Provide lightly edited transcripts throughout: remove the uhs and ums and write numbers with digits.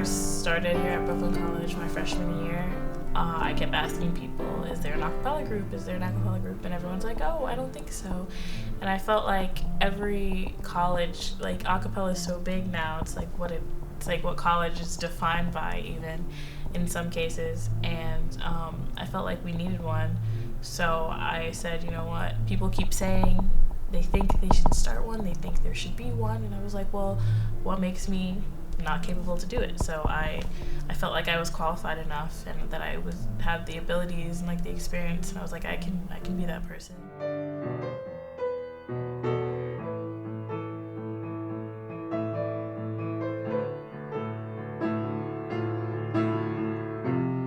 first started here at Brooklyn College my freshman year, I kept asking people, is there an a cappella group? Is there an a cappella group? And everyone's like, oh, I don't think so. And I felt like every college, like a cappella is so big now, it's like what college is defined by, even in some cases. And I felt like we needed one. So I said, you know what, people keep saying they think they should start one, they think there should be one, and I was like, well, what makes me not capable to do it? So I felt like I was qualified enough and that I had the abilities and like the experience, and I was like, I can be that person.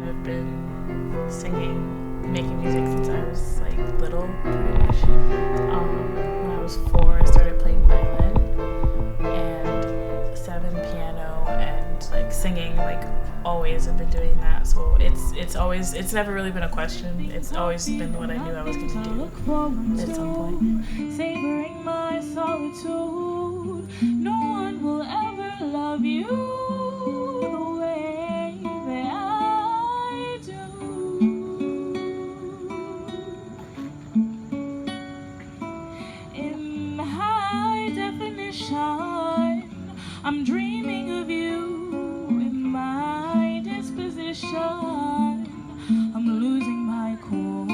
I've been singing, making music since I was like little, pretty much. When I was 4, I started playing violin, and 7 piano, and like singing. Like always, I've been doing that. So it's never really been a question. It's always been what I knew I was going to do at some point. Savoring my solitude, no one will ever love you the way that I do. In high definition, I'm dreaming of you. In my disposition, I'm losing my core.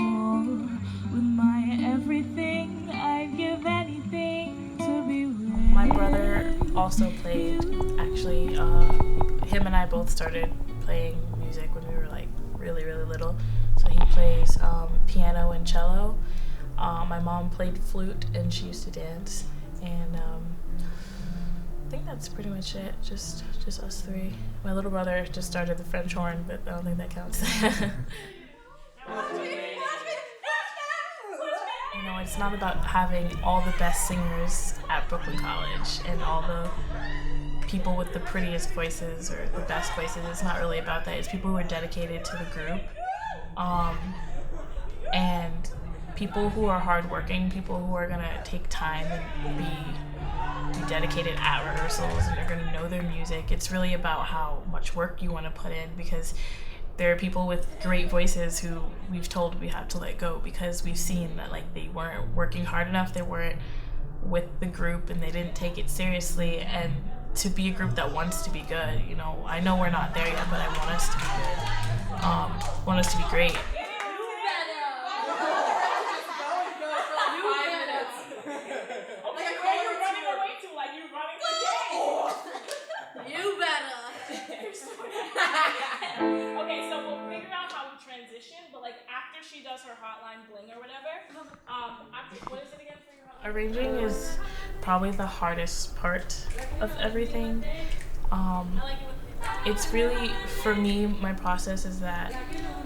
With my everything, I'd give anything to be with. My brother also played, actually. Him and I both started playing music when we were like really, really little. So he plays piano and cello. My mom played flute and she used to dance. And I think that's pretty much it, just us three. My little brother just started the French horn, but I don't think that counts. You know, it's not about having all the best singers at Brooklyn College and all the people with the prettiest voices or the best voices. It's not really about that. It's people who are dedicated to the group, and people who are hardworking, people who are gonna take time and be dedicated at rehearsals and are gonna know their music. It's really about how much work you want to put in, because there are people with great voices who we've told we have to let go because we've seen that like they weren't working hard enough, they weren't with the group, and they didn't take it seriously. And to be a group that wants to be good, you know, I know we're not there yet, but I want us to be good, want us to be great. Okay, so we'll figure out how we transition, but like after she does her hotline bling or whatever, what is it again for your hotline? Arranging is probably the hardest part of everything. It's really, for me, my process is that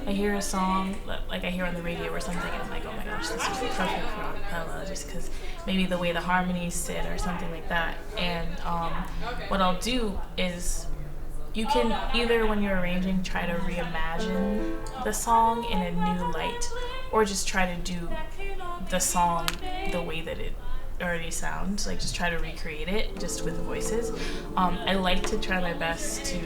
I hear a song, like I hear on the radio or something, and I'm like, oh my gosh, this is perfect for a cappella, just because maybe the way the harmonies sit or something like that. And what I'll do is, you can either, when you're arranging, try to reimagine the song in a new light, or just try to do the song the way that it already sounds, like just try to recreate it just with the voices. I like to try my best to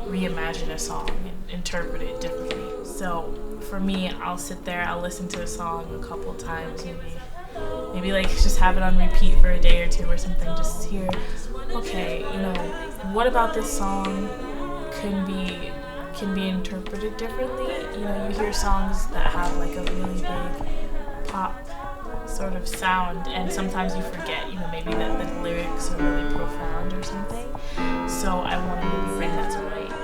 reimagine a song and interpret it differently. So for me, I'll sit there, I'll listen to a song a couple times, maybe like just have it on repeat for a day or two or something, just hear, okay, you know, what about this song can be interpreted differently. You know, you hear songs that have like a really big pop sort of sound, and sometimes you forget, you know, maybe that the lyrics are really profound or something. So I want to maybe bring that to light.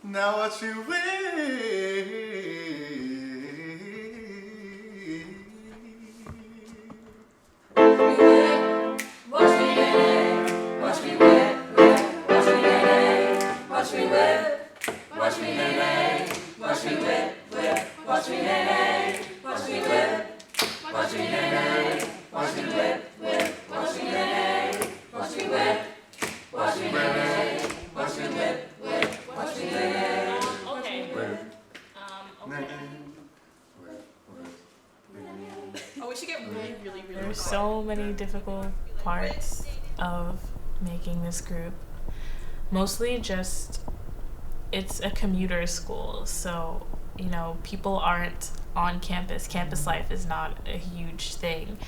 Now watch me wait. Watch me wait. Watch me wait. Watch me wait. Watch me wait. any difficult parts of making this group. Mostly just, it's a commuter school, so, you know, people aren't on campus. Campus life is not a huge thing.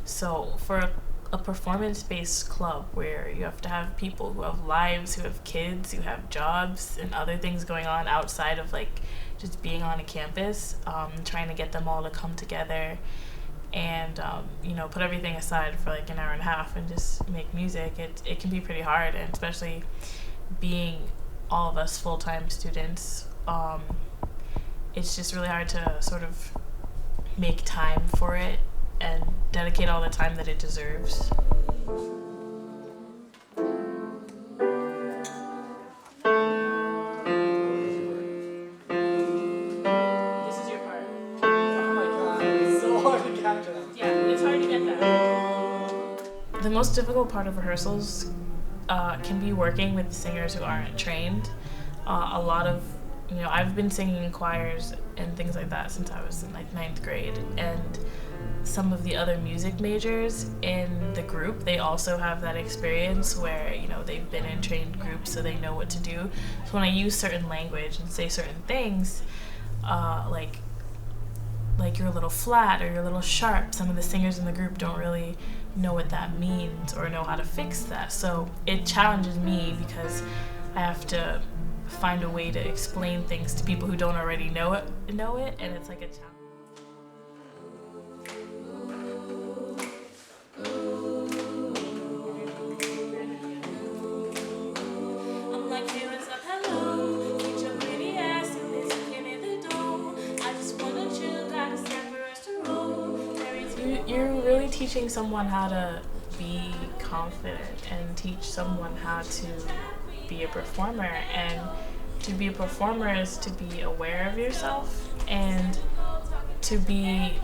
So for a performance-based club where you have to have people who have lives, who have kids, who have jobs and other things going on outside of like just being on a campus, trying to get them all to come together and you know, put everything aside for like an hour and a half and just make music, it can be pretty hard. And especially being all of us full-time students, it's just really hard to sort of make time for it and dedicate all the time that it deserves. This is your part. Oh my god, it's so hard to capture them. Yeah, it's hard to get that. The most difficult part of rehearsals can be working with singers who aren't trained. A lot of, you know, I've been singing in choirs and things like that since I was in like 9th grade, and some of the other music majors in the group, they also have that experience where, you know, they've been in trained groups, so they know what to do. So when I use certain language and say certain things, like you're a little flat or you're a little sharp, some of the singers in the group don't really know what that means or know how to fix that. So it challenges me because I have to find a way to explain things to people who don't already know it, and it's like a challenge. I'm like, hey, what's up, hello? Get your pretty ass in this skin in the dome. I just wanna chill, got a step for us to roll. You're really teaching someone how to be confident and teach someone how to be a performer. And to be a performer is to be aware of yourself and to be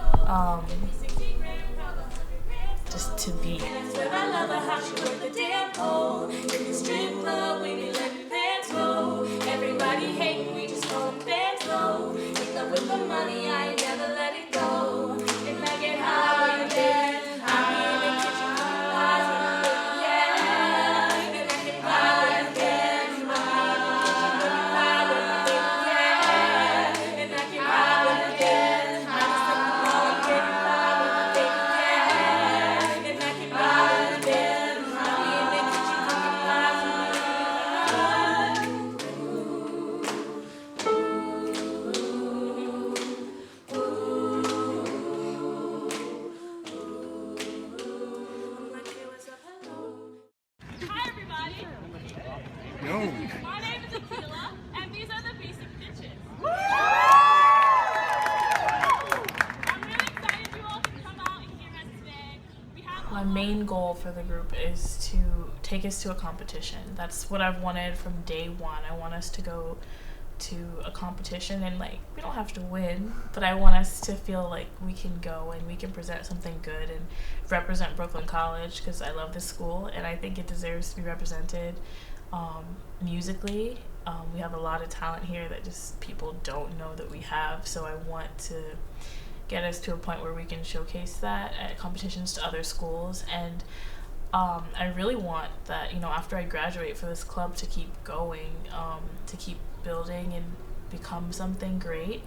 just to be. That's where I love her, how she work the damn pole. In the strip club, we be letting pants roll. Everybody hate, we just call them fans low. In love with the money, I ain't never let it go. And I get high again. I be in the kitchen cooking pies with my baby, yeah. And I get high again. I be in the kitchen cooking pie with my baby, yeah. And I get high again. I just like the ball and get high with my baby, yeah. And I get high again. I be in the kitchen cooking pies with my I'm like, hey, what's up, hello? Hi, everybody. No. My name is Akilah, and these are the basic pitches. I'm really excited you all can come out and hear us today. We have My main goal for the group is to take us to a competition. That's what I've wanted from day one. I want us to go to a competition and like, we don't have to win, but I want us to feel like we can go and we can present something good and represent Brooklyn College, because I love this school and I think it deserves to be represented musically. We have a lot of talent here that just people don't know that we have, so I want to get us to a point where we can showcase that at competitions to other schools. And I really want that, you know, after I graduate, for this club to keep going, to keep building and become something great,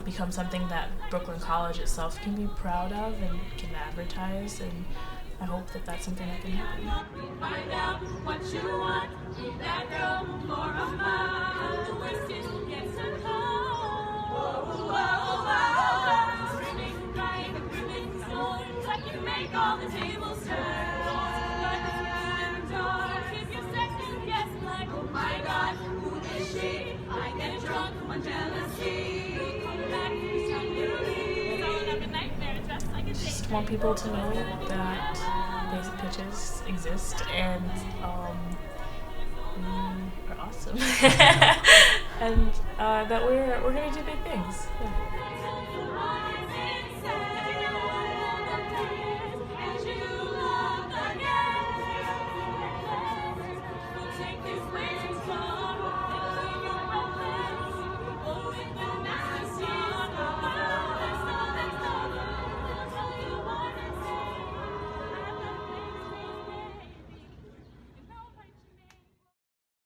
become something that Brooklyn College itself can be proud of and can advertise, and I hope that that's something that can happen. find out what you want. Be that girl, more of mine. The West is gets so cold. Whoa, whoa, whoa. Screaming, crying, ripping, stolen. Like you make all the tables turn. Keep your second guess like, oh my God, who is she? I get drunk on jealousy. Come back, it's time to leave. It's all another nightmare, dressed like a Just want people to know that basic pitches exist and we are awesome and that we're gonna do big things. Yeah.